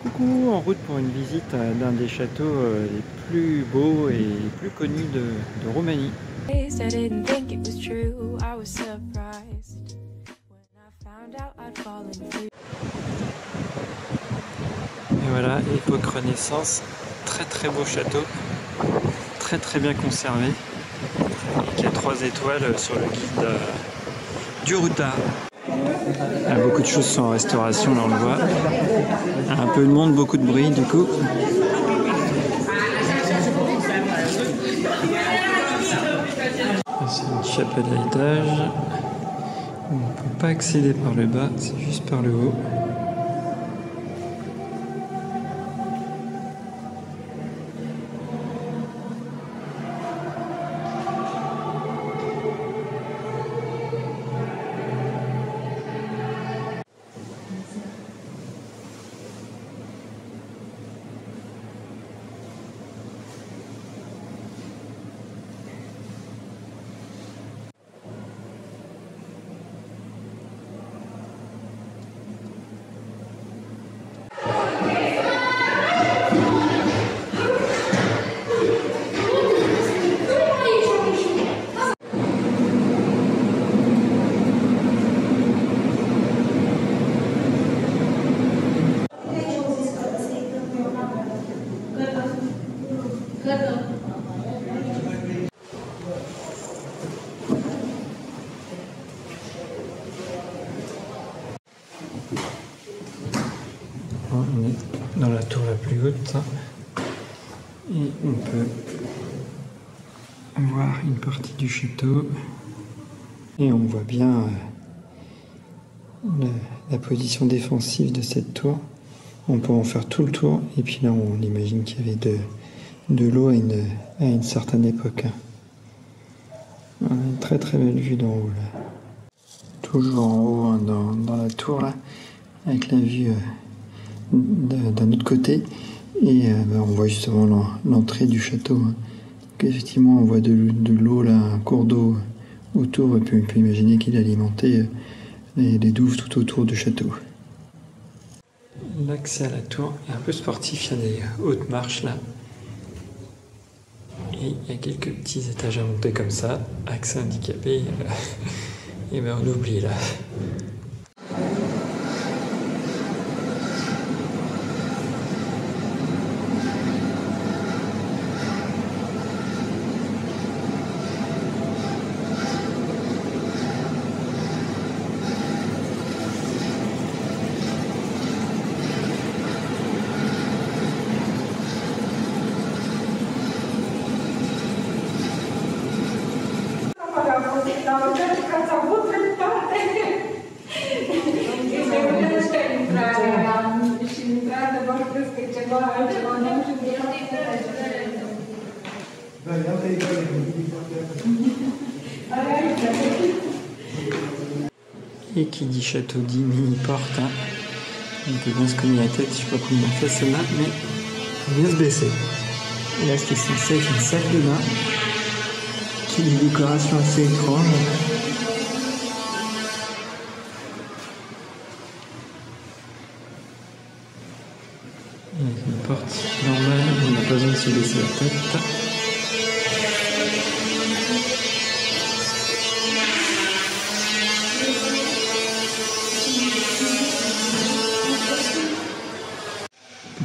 Coucou, en route pour une visite d'un des châteaux les plus beaux et les plus connus de Roumanie. I didn't think it was true. I was surprised when I found out I'd fallen for you. Et voilà, époque Renaissance, très beau château, très bien conservé, et qui a 3 étoiles sur le guide du Routard. Beaucoup de choses sont en restauration, là on le voit. Un peu de monde, beaucoup de bruit du coup. C'est une chapelle à étage. On ne peut pas accéder par le bas, c'est juste par le haut. On est dans la tour la plus haute et on peut voir une partie du château et on voit bien la position défensive de cette tour. On peut en faire tout le tour et puis là on imagine qu'il y avait de l'eau à une certaine époque. On a une très belle vue d'en haut là. Toujours en haut hein, dans la tour là, avec la vue d'un autre côté et on voit justement l'entrée du château. Donc effectivement on voit de l'eau là, un cours d'eau autour et puis on peut imaginer qu'il alimentait les douves tout autour du château. L'accès à la tour est un peu sportif, il y a des hautes marches là et il y a quelques petits étages à monter comme ça, accès handicapé et ben on oublie là. Et qui dit château dit mini-porte. Hein. On peut bien se cogner la tête, je sais pas comment on fait celle-là, mais il faut bien se baisser. Et là, c'est censé être une salle de bain qui a des décorations assez étranges. Avec une porte normale, on n'a pas besoin de se baisser la tête.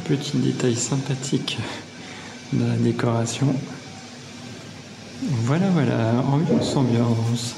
Petit détail sympathique dans la décoration. Voilà, ambiance.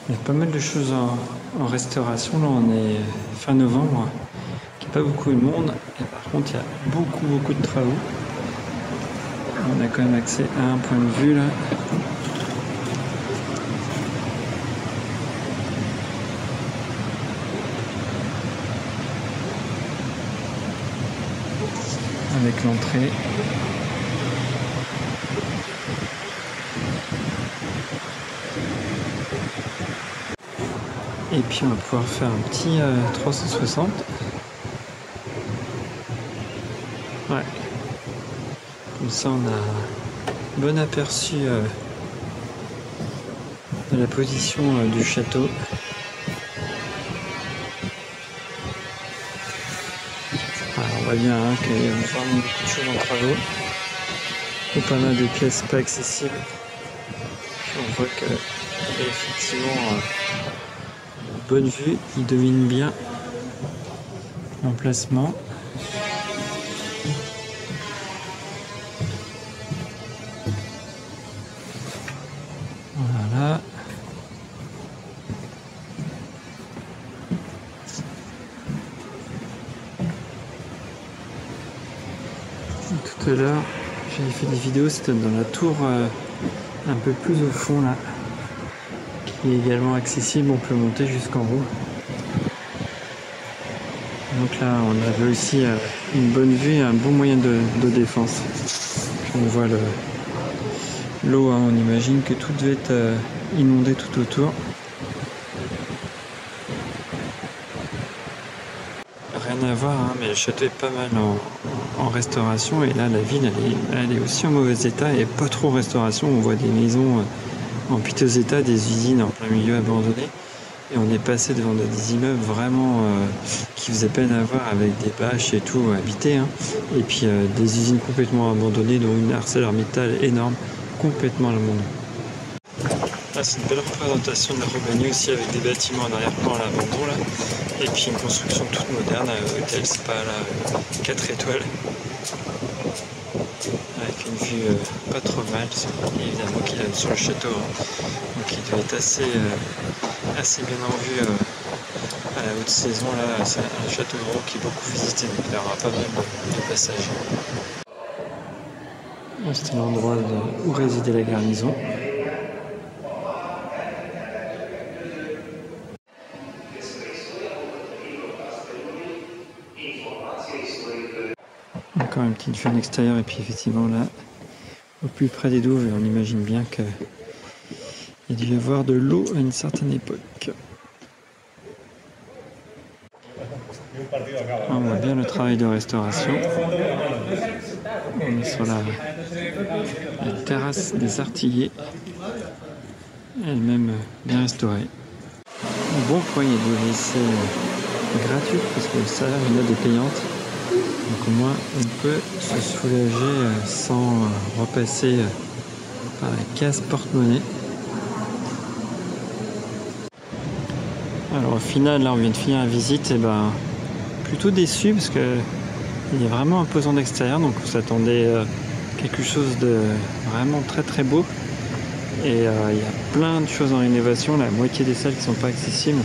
Il y a pas mal de choses en restauration. Là, on est fin novembre. Il n'y a pas beaucoup de monde. Et par contre, il y a beaucoup de travaux. On a quand même accès à un point de vue là. avec l'entrée. Et puis on va pouvoir faire un petit 360. Ouais. Comme ça on a un bon aperçu de la position du château. Alors, on voit bien qu'il y a vraiment beaucoup de choses en travaux. Et pas mal de pièces pas accessibles. Puis on voit que effectivement bonne vue, il domine bien l'emplacement. Voilà. Tout à l'heure, j'avais fait des vidéos, c'était dans la tour un peu plus au fond là, qui est également accessible, on peut monter jusqu'en haut. Donc là, on avait aussi une bonne vue et un bon moyen de défense. Puis on voit l'eau, hein, on imagine que tout devait être inondé tout autour. Rien à voir, hein, mais le château est pas mal en restauration. Et là, la ville, elle est aussi en mauvais état et pas trop en restauration. On voit des maisons en piteux état, des usines en plein milieu abandonnées. Et on est passé devant des immeubles vraiment qui faisaient peine à voir, avec des bâches et tout habités. Hein. Et puis des usines complètement abandonnées, dont une ArcelorMittal énorme, complètement abandonnée. Là, c'est une belle représentation de la Roumanie aussi, avec des bâtiments en arrière-plan à l'abandon là. Et puis une construction toute moderne, hôtel spa là, 4 étoiles. Avec une vue pas trop mal, évidemment qu'il a sur le château. Hein. Donc il doit être assez bien en vue à la haute saison. Là, c'est un château de Rouen qui est beaucoup visité, donc il y aura pas mal de passages. C'était l'endroit où résidait la garnison. Encore une petite vue en extérieur, et puis effectivement là, au plus près des douves, on imagine bien qu'il y a dû y avoir de l'eau à une certaine époque. On voit bien le travail de restauration. On est sur la terrasse des Artillers, elle-même bien restaurée. Au bon point, il y a des WC gratuites, parce que ça, il y en a des payantes. Donc au moins on peut se soulager sans repasser par la case porte-monnaie. Alors au final, là on vient de finir la visite, et ben plutôt déçu parce que il est vraiment imposant d'extérieur, donc on s'attendait à quelque chose de vraiment très très beau. Et il y a plein de choses en rénovation, la moitié des salles qui ne sont pas accessibles.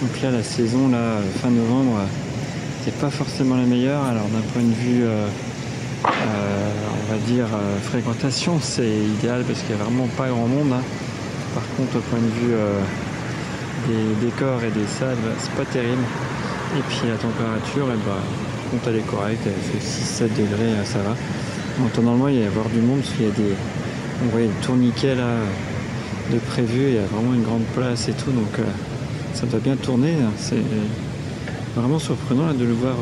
Donc là la saison, là, fin novembre, c'est pas forcément la meilleure. Alors d'un point de vue on va dire fréquentation, c'est idéal parce qu'il n'y a vraiment pas grand monde. Hein. Par contre au point de vue des décors et des salles, c'est pas terrible. Et puis la température, quand elle est correcte, elle fait 6-7 degrés, ça va. Donc normalement il va y avoir du monde parce qu'il y a on voit le tourniquet là de prévu, il y a vraiment une grande place et tout, donc ça doit bien tourner. C'est vraiment surprenant là, de le voir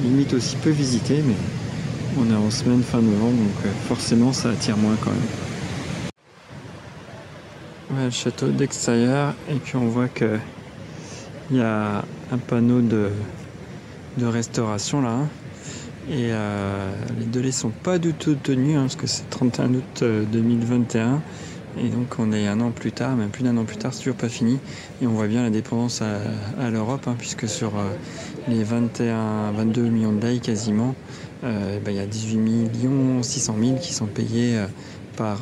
limite aussi peu visité, mais on est en semaine fin novembre, donc forcément ça attire moins quand même. Ouais, le château d'extérieur, et puis on voit que il y a un panneau de restauration là, hein. Et les délais sont pas du tout tenus, hein, parce que c'est 31 août 2021. Et donc on est un an plus tard, même plus d'un an plus tard, c'est toujours pas fini. Et on voit bien la dépendance à l'Europe, hein, puisque sur les 22 millions de DAI quasiment, il y a 18 600 000 qui sont payés par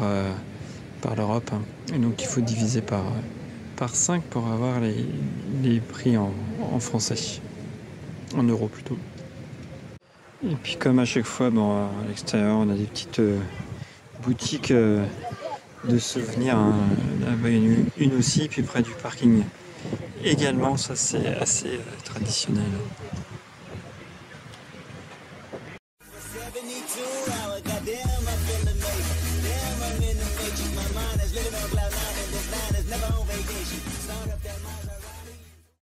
l'Europe. Hein. Et donc il faut diviser par 5 pour avoir les prix en français, en euros plutôt. Et puis comme à chaque fois, à l'extérieur, on a des petites boutiques de souvenirs, hein. Là-bas, il y en a une aussi, puis près du parking également, ça c'est assez traditionnel. 72 hour, goddamn, I feel amazing.